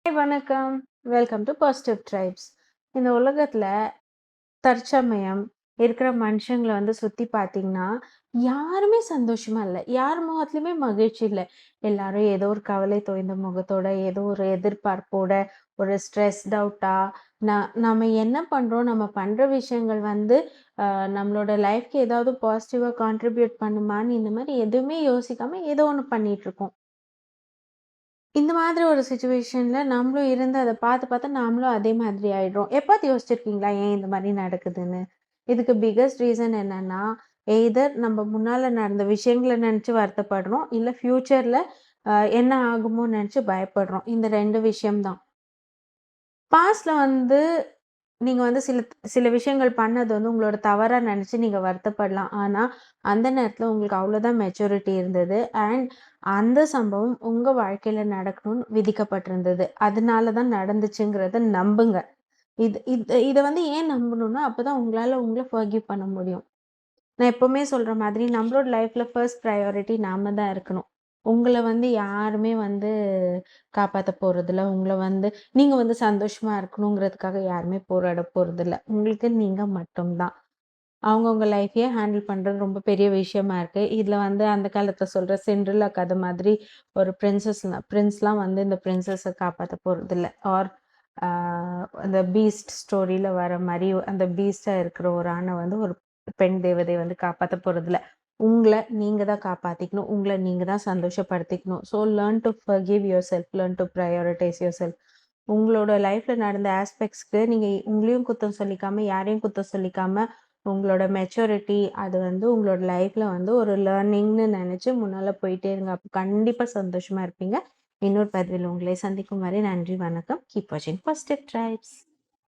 Hi வணக்கம். Welcome to positive tribes. இந்த உலகத்துல தற்சமயம் இருக்கிற மனுஷங்கள சுத்தி பார்த்தீங்கன்னா, யாருமே சந்தோஷமா இல்ல. யார் முகத்திலயுமே மகிழ்ச்சி இல்ல. எல்லாரும் ஏதோ ஒரு கவலை தோய்ந்த முகத்தோட, ஏதோ ஒரு எதிர்பார்ப்போட, ஒரு ஸ்ட்ரெஸ்ட் அவுட்டா, நாம என்ன பண்றோம்? நம்ம பண்ற விஷயங்கள் அ நம்மளோட லைஃப்க்கு ஏதாவது பாசிட்டிவா கான்ட்ரிபியூட் பண்ணுமான்னு இந்த மாரி எதுவுமே யோசிக்காம ஏதோ ஒண்ணு பண்ணிட்டுருக்கோம். இந்த மாதிரி ஒரு சிச்சுவேஷன்ல நம்மளும் இருந்து அத பார்த்து, பார்த்து நாமளும் அதே மாதிரி ஆயிடுறோம். எப்பாவது யோசிச்சிருக்கீங்களா? ஏன் இந்த மாரி நடக்குதுன்னு? இதுக்கு பிக்கஸ்ட் ரீசன் என்னன்னா, எய்தர் நம்ம முன்னால நடந்த விஷயங்கள நெனச்சு வருத்தப்படுறோம். இல்ல ஃபியூச்சர்ல என்ன ஆகுமோன்னு நெனச்சு பயப்படுறோம். இந்த 2 விஷயம் தான். பாஸ்ட்ல நீங்க சில சில விஷயங்கள் பண்ணது உங்களோட தவறா நெனச்சு நீங்க வருத்தப்படலாம். ஆனா, அந்த நேரத்துல உங்களுக்கு அவ்வளோதான் மெச்சூரிட்டி இருந்தது. அண்ட் அந்த சம்பவம் உங்க வாழ்க்கையில நடக்கணும்னு விதிக்கப்பட்டிருந்தது. அதனால தான் நடந்துச்சுங்கிறத நம்புங்க. இத ஏன் நம்பணும்னா, அப்பதான் உங்களால உங்கள ஃபர்கிவ் பண்ண முடியும். நான் எப்பவுமே சொல்ற மாதிரி நம்மளோட லைஃப்ல ஃபர்ஸ்ட் பிரையாரிட்டி நாம தான் இருக்கணும். உங்கள யாருமே காப்பாத்த போறதில்ல. உங்கள நீங்க சந்தோஷமா இருக்கணுங்கிறதுக்காக யாருமே போராட போறதில்ல. உங்களுக்கு நீங்க மட்டும் தான். அவங்கவங்க லைஃப்பயே ஹேண்டில் பண்றது ரொம்ப பெரிய விஷயமா இருக்கு. இதுல அந்த காலத்துல சொல்ற சிண்ட்ரெல்லா கதை மாதிரி ஒரு பிரின்ஸ்லாம் இந்த பிரின்சஸ காப்பாத்த போறதில்ல. ஆர் ஆ அந்த பீஸ்ட் ஸ்டோரியில வர மாரி அந்த பீஸ்ட்டா இருக்கிற ஒரு ஆண ஒரு பெண் தேவதை காப்பாத்த போறதில்ல. உங்கள நீங்க தான் காப்பாத்திக்கணும். உங்கள நீங்க தான் சந்தோஷப்படுத்திக்கணும். So learn to forgive yourself. Learn to prioritise yourself. உங்களோட லைஃப்ல நடந்த ஆஸ்பெக்ட்ஸ்க்கு நீங்க உங்களையும் குத்தம் சொல்லிக்காம, யாரையும் குத்தம் சொல்லிக்காம, உங்களோட மெச்சூரிட்டி அது உங்களோட லைஃப்ல ஒரு லேர்னிங்ன்னு நெனச்சு முன்னால போயிட்டே இருங்க. அப்ப கண்டிப்பா சந்தோஷமா இருப்பீங்க. இன்னொரு பதிவில் உங்களை சந்திக்கும் வரை நன்றி, வணக்கம். கீப் வாட்சிங் பாசிட்டிவ் ட்ரைப்ஸ்.